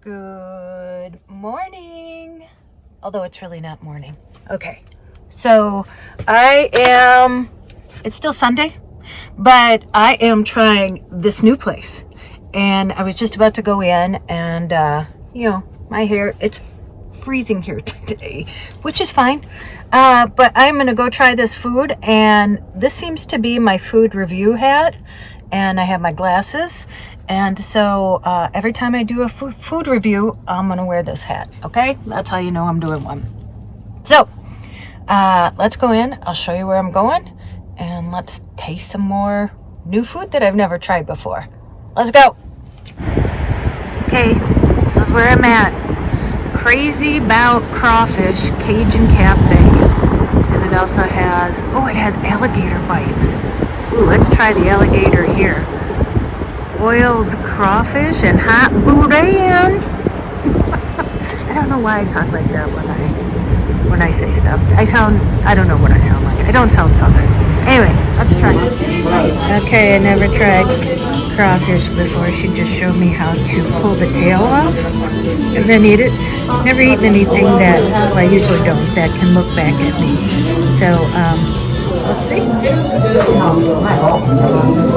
Good morning. Although it's really not morning. Okay. So it's still Sunday, but I am trying this new place. And I was just about to go in and, my hair, it's freezing here today, which is fine. But I'm going to go try this food. And this seems to be my food review hat. And I have my glasses. And so every time I do a food review, I'm going to wear this hat. Okay? That's how you know I'm doing one. So let's go in. I'll show you where I'm going. And let's taste some more new food that I've never tried before. Let's go. Okay, this is where I'm at. Crazy About Crawfish Cajun Cafe. And it also has, it has alligator bites. Ooh, let's try the alligator here. Boiled crawfish and hot boudin. I don't know why I talk like that when I say stuff. I don't know what I sound like. I don't sound southern. Anyway, let's try it. Okay, I never tried crawfish before. She just showed me how to pull the tail off and then eat it. Never eaten anything that, well, I usually don't, that can look back at me. So, let's see.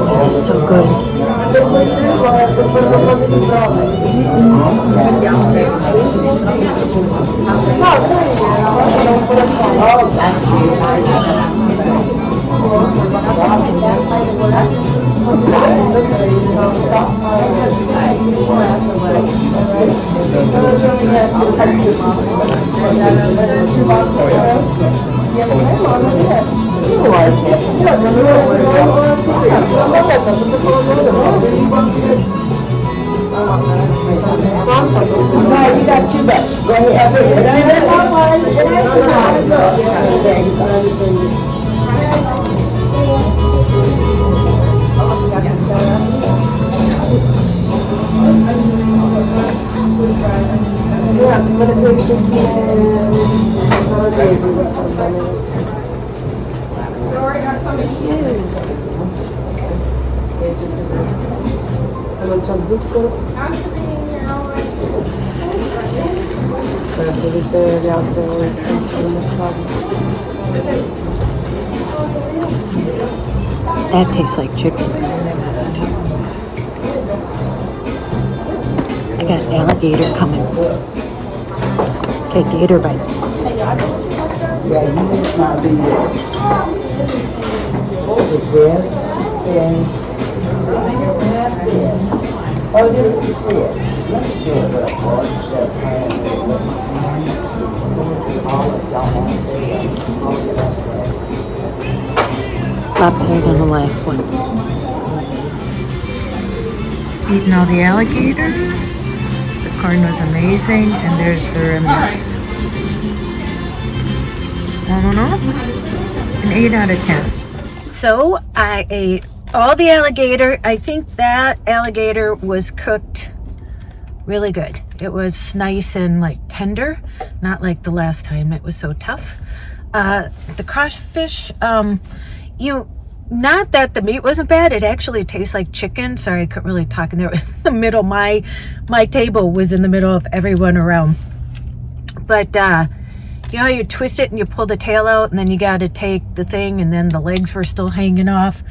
This is so good. That tastes like chicken. I got alligator coming. Okay, gator bites. A lot better than the last one. Eating all the alligator. The corn was amazing, and there's the remnants. I don't know. An 8 out of 10. So I ate all the alligator. I think that alligator was cooked really good. It was nice and like tender, not like the last time it was so tough. The crawfish, not that the meat wasn't bad. It actually tastes like chicken. Sorry, I couldn't really talk in there. It was in the middle. My table was in the middle of everyone around. But you know how you twist it and you pull the tail out, and then you got to take the thing, and then the legs were still hanging off.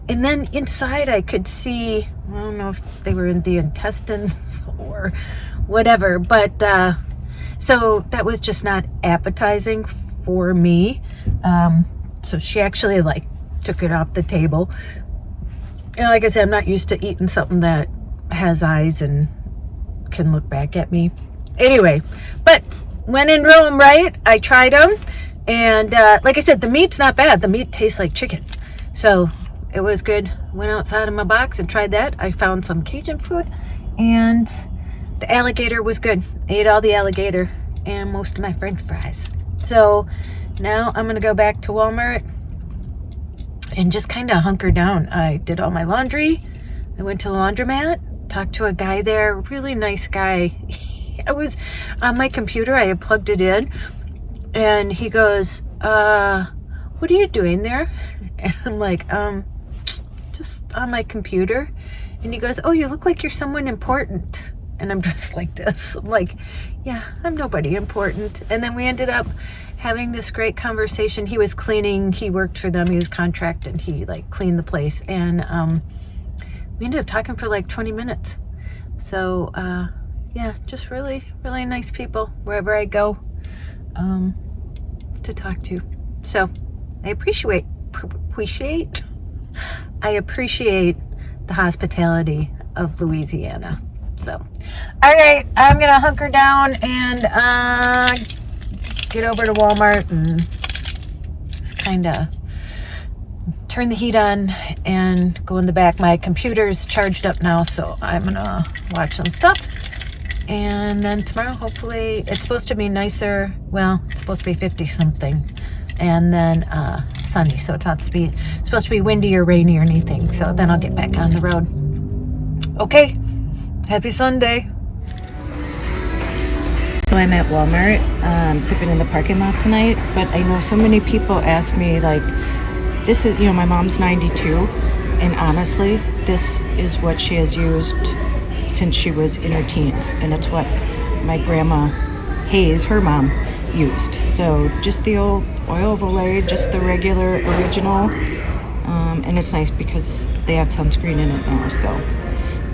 And then inside I could see, I don't know if they were in the intestines or whatever, but so that was just not appetizing for me. So she actually took it off the table. And like I said, I'm not used to eating something that has eyes and can look back at me. Anyway, but when in Rome, right? I tried them, and like I said, the meat's not bad. The meat tastes like chicken, so it was good. Went outside of my box and tried that. I found some Cajun food, and the alligator was good. I ate all the alligator and most of my French fries. So now I'm gonna go back to Wal-Mart and just kind of hunker down. I did all my laundry. I went to the laundromat, talked to a guy there, really nice guy. I was on my computer, I had plugged it in, and he goes, what are you doing there? And I'm like, just on my computer. And he goes, oh, you look like you're someone important. and I'm dressed like this. I'm like, yeah, I'm nobody important. And then we ended up having this great conversation. He was cleaning, he worked for them, he was contracted, he like cleaned the place, and we ended up talking for like 20 minutes. So yeah, just really nice people wherever I go to talk to. So I appreciate the hospitality of Louisiana. So all right, I'm gonna hunker down and get over to Walmart and just kind of turn the heat on and go in the back. My computer's charged up now, so I'm gonna watch some stuff, and then tomorrow hopefully it's supposed to be nicer. Well, it's supposed to be 50 something, and then sunny, so it's not supposed to be windy or rainy or anything. So then I'll get back on the road. Okay, happy Sunday. So I'm at Walmart, sleeping in the parking lot tonight, but I know so many people ask me, like, this is, my mom's 92, and honestly, this is what she has used since she was in her teens, and it's what my grandma Hayes, her mom, used. So just the old oil of Olay, just the regular original, and it's nice because they have sunscreen in it now, so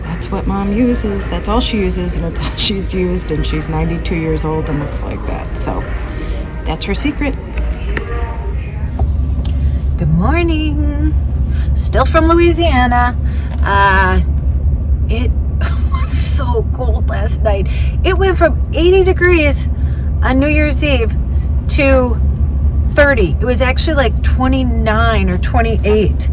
that's what mom uses. That's all she uses, and it's all she's used, and she's 92 years old and looks like that. So that's her secret. Good morning. Still from Louisiana. It was so cold last night. It went from 80 degrees on New Year's Eve to 30. It was actually like 29 or 28.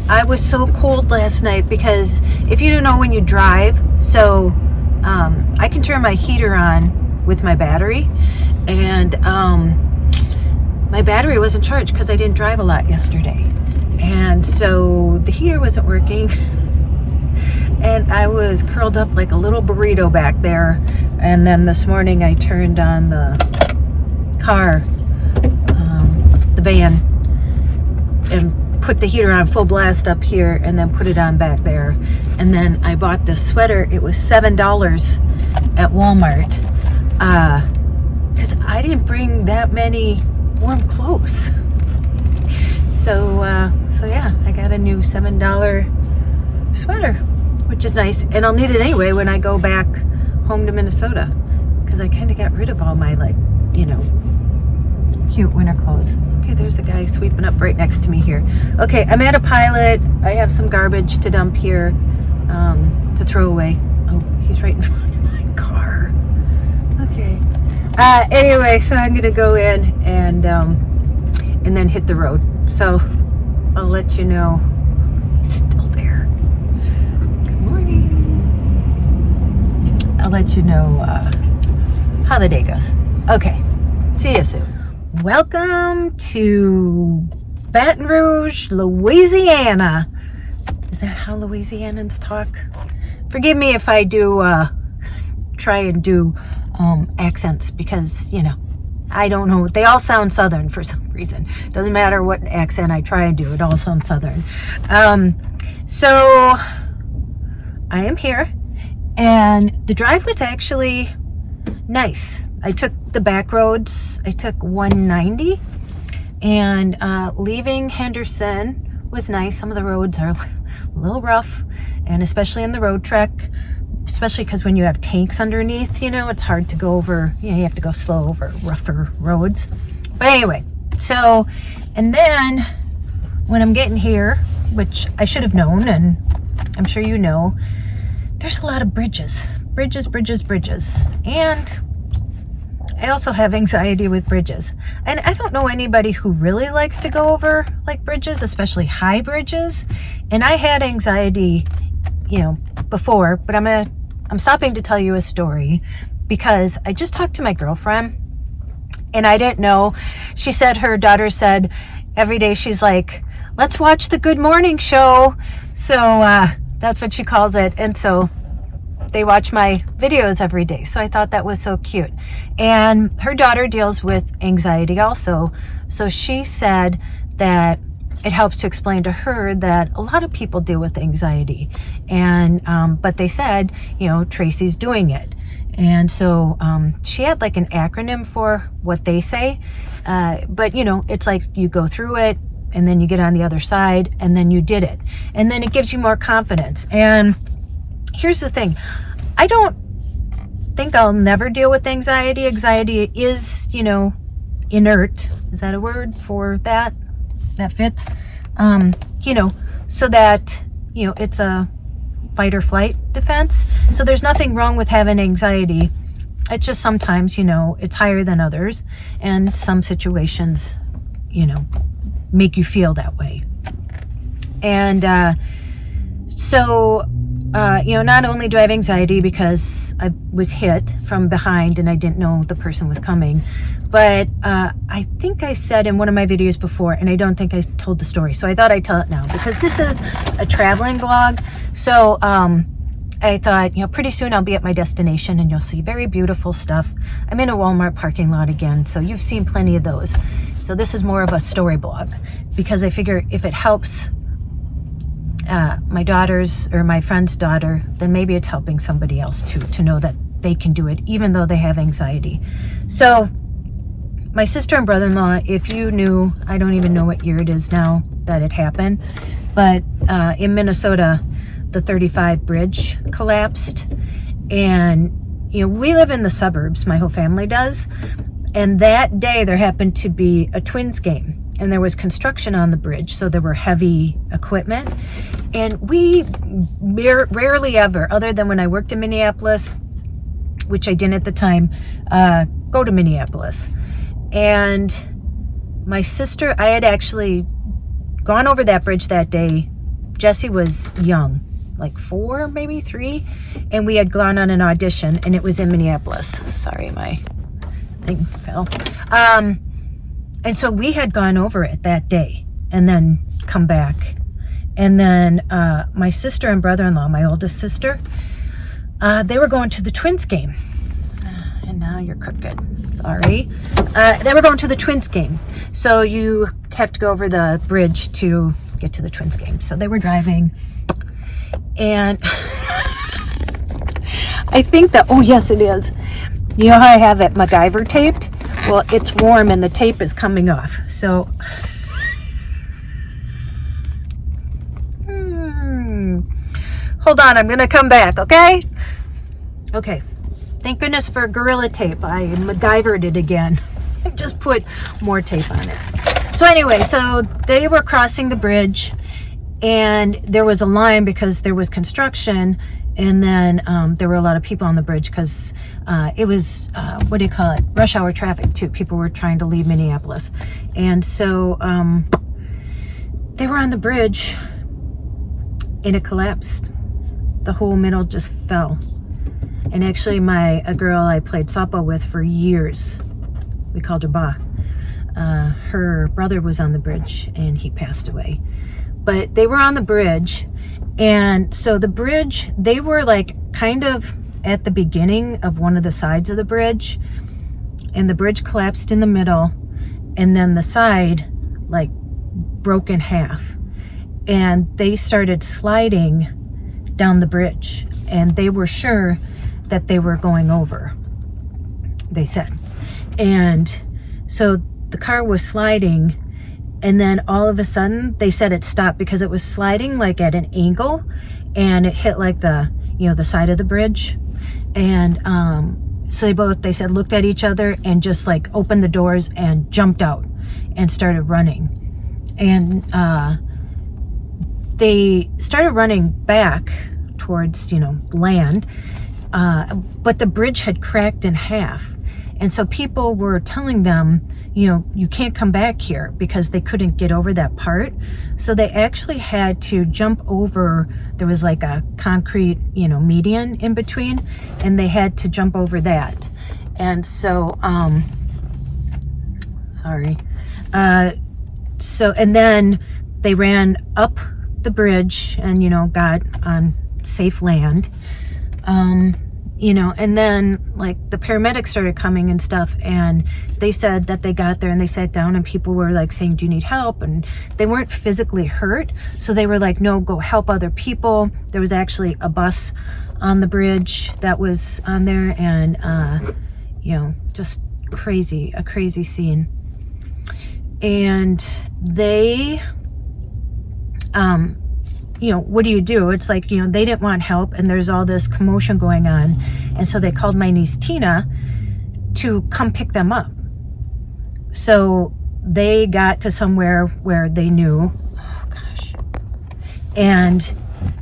I was so cold last night because if you don't know, when you drive, so I can turn my heater on with my battery, and my battery wasn't charged because I didn't drive a lot yesterday, and so the heater wasn't working and I was curled up like a little burrito back there. And then this morning I turned on the car, the van, and put the heater on full blast up here, and then put it on back there. And then I bought this sweater. It was $7 at Walmart, because I didn't bring that many warm clothes. So yeah, I got a new $7 sweater, which is nice, and I'll need it anyway when I go back home to Minnesota, because I kind of got rid of all my, like, cute winter clothes. Okay, there's a guy sweeping up right next to me here. Okay, I'm at a Pilot. I have some garbage to dump here, to throw away. Oh, he's right in front of my car. Okay. Anyway, so I'm gonna go in and then hit the road. So I'll let you know. He's still there. Good morning. I'll let you know how the day goes. Okay. See you soon. Welcome to Baton Rouge, Louisiana. Is that how Louisianans talk? Forgive me if I do try and do accents, because I don't know, they all sound Southern for some reason. Doesn't matter what accent I try and do, it all sounds Southern. So I am here, and the drive was actually nice. I took the back roads. I took 190, and leaving Henderson was nice. Some of the roads are a little rough, and especially in the road trek, especially because when you have tanks underneath, it's hard to go over, you have to go slow over rougher roads. But anyway, so, and then when I'm getting here, which I should have known, and I'm sure you know, there's a lot of bridges. And I also have anxiety with bridges. And I don't know anybody who really likes to go over like bridges, especially high bridges. And I had anxiety, before, but I'm stopping to tell you a story because I just talked to my girlfriend, and I didn't know. She said her daughter said every day, she's like, let's watch the Good Morning Show. So that's what she calls it. And so they watch my videos every day. So I thought that was so cute. And her daughter deals with anxiety also. So she said that it helps to explain to her that a lot of people deal with anxiety, and but they said, you know, Tracey's doing it. And so she had like an acronym for what they say, but you know, it's like you go through it and then you get on the other side and then you did it, and then it gives you more confidence. And here's the thing, I don't think I'll never deal with anxiety. Anxiety is, you know, inert. Is that a word for that? That fits? You know, so that, you know, it's a fight or flight defense. So there's nothing wrong with having anxiety. It's just sometimes, you know, it's higher than others, and some situations, you know, make you feel that way. And you know, not only do I have anxiety because I was hit from behind and I didn't know the person was coming, but I think I said in one of my videos before, and I don't think I told the story, so I thought I'd tell it now because this is a traveling vlog. So I thought, you know, pretty soon I'll be at my destination and you'll see very beautiful stuff. I'm in a Walmart parking lot again, so you've seen plenty of those. So this is more of a story blog because I figure if it helps my daughter's or my friend's daughter, then maybe it's helping somebody else too, to know that they can do it even though they have anxiety. So my sister and brother-in-law, if you knew, I don't even know what year it is now that it happened, but in Minnesota, the 35 bridge collapsed. And you know, we live in the suburbs, my whole family does, and that day there happened to be a Twins game. And there was construction on the bridge, so there were heavy equipment. And we rarely ever, other than when I worked in Minneapolis, which I didn't at the time, go to Minneapolis. And my sister, I had actually gone over that bridge that day. Jessie was young, like 4, maybe 3. And we had gone on an audition, and it was in Minneapolis. Sorry, my thing fell. And so we had gone over it that day and then come back. And then my sister and brother-in-law, my oldest sister, they were going to the Twins game. And now you're crooked. Sorry. They were going to the Twins game. So you have to go over the bridge to get to the Twins game. So they were driving. And I think that, oh yes it is. You know how I have it MacGyver taped? Well, it's warm and the tape is coming off. So, hold on, I'm gonna come back, okay? Okay, thank goodness for Gorilla Tape. I MacGyvered it again. Just put more tape on it. So anyway, so they were crossing the bridge and there was a line because there was construction. And then there were a lot of people on the bridge because it was, what do you call it? Rush hour traffic too. People were trying to leave Minneapolis. And so they were on the bridge and it collapsed. The whole middle just fell. And actually a girl I played softball with for years, we called her Ba. Her brother was on the bridge and he passed away. But they were on the bridge. And so the bridge, they were like kind of at the beginning of one of the sides of the bridge, and the bridge collapsed in the middle, and then the side like broke in half, and they started sliding down the bridge, and they were sure that they were going over, they said. And so the car was sliding. And then all of a sudden, they said it stopped because it was sliding like at an angle, and it hit like the, you know, the side of the bridge. And so they said, looked at each other and just like opened the doors and jumped out and started running. And they started running back towards, you know, land, but the bridge had cracked in half. And so people were telling them, you know, you can't come back here because they couldn't get over that part. So they actually had to jump over, there was like a concrete, you know, median in between, and they had to jump over that. And so, and then they ran up the bridge and, you know, got on safe land. you know, and then like the paramedics started coming and stuff, and they said that they got there and they sat down and people were like saying, do you need help? And they weren't physically hurt, so they were like, no, go help other people. There was actually a bus on the bridge that was on there, and you know, just a crazy scene. And they you know, what do you do? It's like, you know, they didn't want help and there's all this commotion going on. And so they called my niece Tina to come pick them up. So they got to somewhere where they knew, oh gosh, and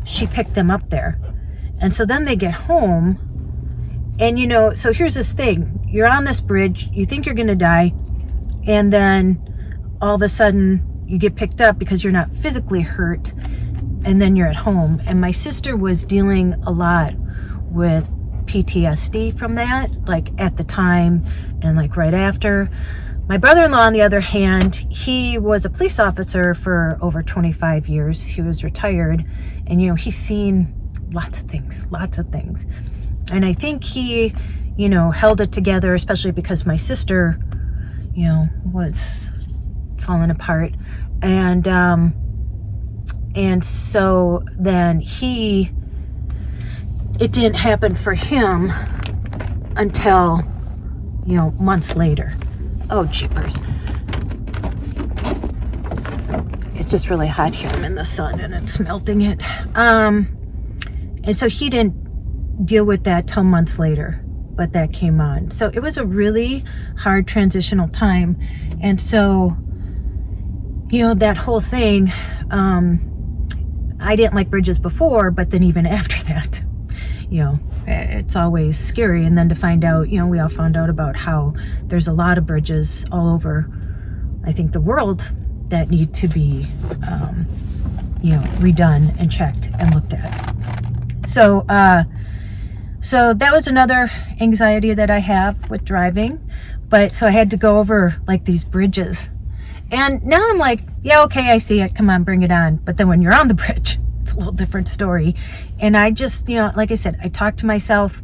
she picked them up there. And so then they get home, and you know, so here's this thing. You're on this bridge, you think you're gonna die, and then all of a sudden you get picked up because you're not physically hurt, and then you're at home. And my sister was dealing a lot with PTSD from that, like at the time and like right after. My brother-in-law, on the other hand, he was a police officer for over 25 years. He was retired, and you know, he's seen lots of things. And I think he, you know, held it together, especially because my sister, you know, was falling apart. And so then it didn't happen for him until, you know, months later. Oh, jeepers. It's just really hot here. I'm in the sun and it's melting it. And so he didn't deal with that till months later, but that came on. So it was a really hard transitional time. And so, you know, that whole thing, I didn't like bridges before, but then even after that, you know, it's always scary. And then to find out, you know, we all found out about how there's a lot of bridges all over, I think, the world that need to be, you know, redone and checked and looked at. So, so that was another anxiety that I have with driving. But so I had to go over like these bridges. And now I'm like, yeah, okay, I see it. Come on, bring it on. But then when you're on the bridge, it's a little different story. And I just, you know, like I said, I talked to myself.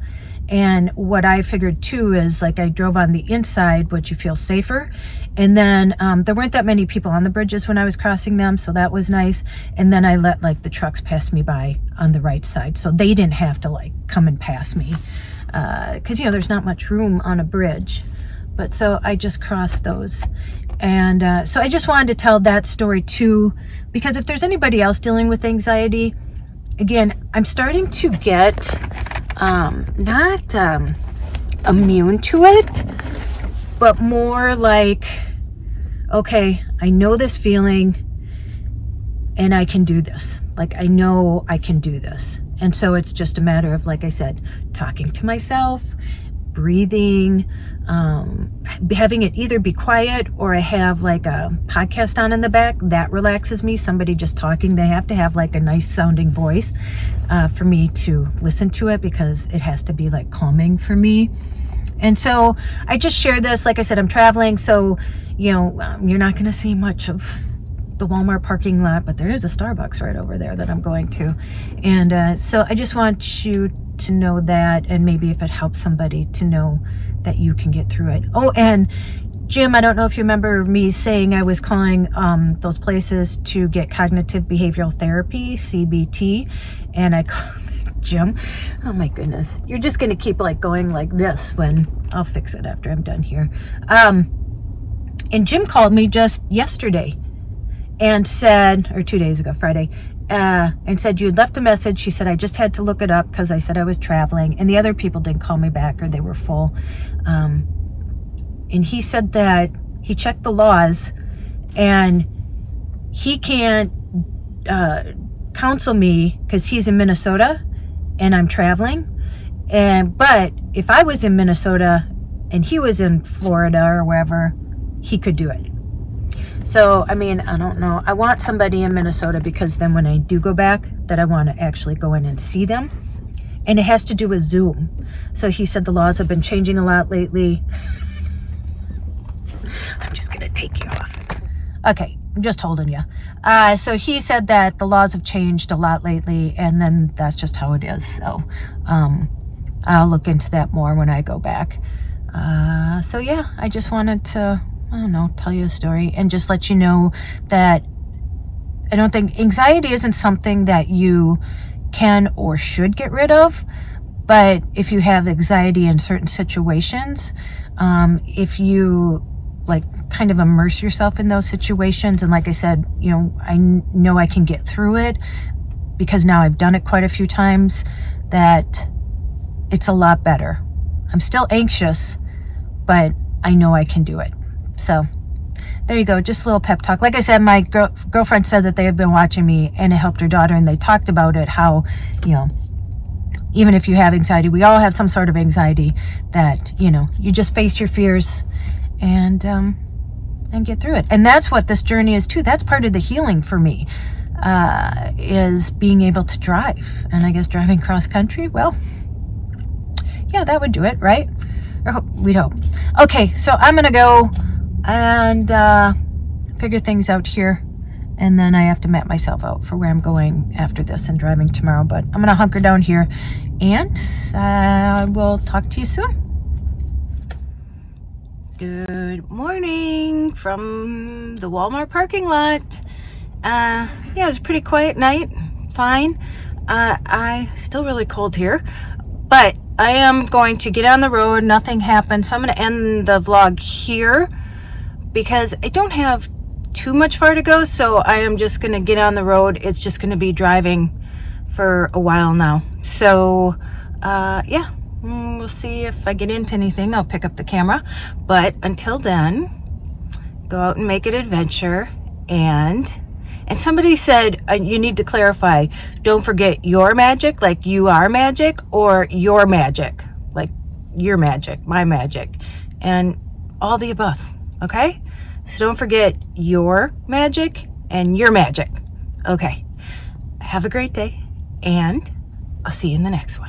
And what I figured too is like I drove on the inside, which you feel safer. And then there weren't that many people on the bridges when I was crossing them. So that was nice. And then I let like the trucks pass me by on the right side. So they didn't have to like come and pass me. Because, you know, there's not much room on a bridge. But so I just crossed those. And so I just wanted to tell that story too, because if there's anybody else dealing with anxiety, again, I'm starting to get not immune to it, but more like, okay, I know this feeling and I can do this. Like, I know I can do this. And so it's just a matter of, like I said, talking to myself, breathing, having it either be quiet or I have like a podcast on in the back. That relaxes me. Somebody just talking, they have to have like a nice sounding voice for me to listen to it, because it has to be like calming for me. And so I just share this. Like I said, I'm traveling, so you know, you're not going to see much of the Wal-Mart parking lot, but there is a Starbucks right over there that I'm going to. And so I just want you to know that, and maybe if it helps somebody to know that you can get through it. Oh, and Jim, I don't know if you remember me saying I was calling those places to get cognitive behavioral therapy, CBT, and I called Jim. Oh my goodness, you're just going to keep like going like this when I'll fix it after I'm done here. And Jim called me just yesterday and said, or 2 days ago, Friday, and said, you had left a message. She said, I just had to look it up because I said I was traveling, and the other people didn't call me back or they were full. And he said that he checked the laws and he can't counsel me because he's in Minnesota and I'm traveling. But if I was in Minnesota and he was in Florida or wherever, he could do it. So, I mean, I don't know. I want somebody in Minnesota, because then when I do go back, that I want to actually go in and see them. And it has to do with Zoom. So he said the laws have been changing a lot lately. I'm just going to take you off. Okay, I'm just holding you. So he said that the laws have changed a lot lately, and then that's just how it is. So, I'll look into that more when I go back. So yeah, I just wanted to, I don't know, tell you a story and just let you know that I don't think anxiety isn't something that you can or should get rid of. But if you have anxiety in certain situations, if you like kind of immerse yourself in those situations, and like I said, you know, I know I can get through it because now I've done it quite a few times, that it's a lot better. I'm still anxious, but I know I can do it. So there you go, just a little pep talk. Like I said, my girlfriend said that they have been watching me and it helped her daughter, and they talked about it, how, you know, even if you have anxiety, we all have some sort of anxiety, that, you know, you just face your fears and get through it. And that's what this journey is too. That's part of the healing for me, is being able to drive. And I guess driving cross country, well, yeah, that would do it, right? Or we'd hope. Okay, so I'm gonna go and figure things out here, and then I have to map myself out for where I'm going after this and driving tomorrow. But I'm gonna hunker down here, and we'll talk to you soon. Good morning from the Walmart parking lot. Yeah, it was a pretty quiet night. Fine. I still really cold here, but I am going to get on the road. Nothing happened, so I'm going to end the vlog here because I don't have too much far to go. So I am just going to get on the road. It's just going to be driving for a while now. So yeah, we'll see if I get into anything. I'll pick up the camera, but until then, go out and make an adventure. And somebody said, you need to clarify, don't forget your magic, like you are magic, or your magic, like your magic, my magic, and all the above, okay? So don't forget your magic and your magic. Okay, have a great day, and I'll see you in the next one.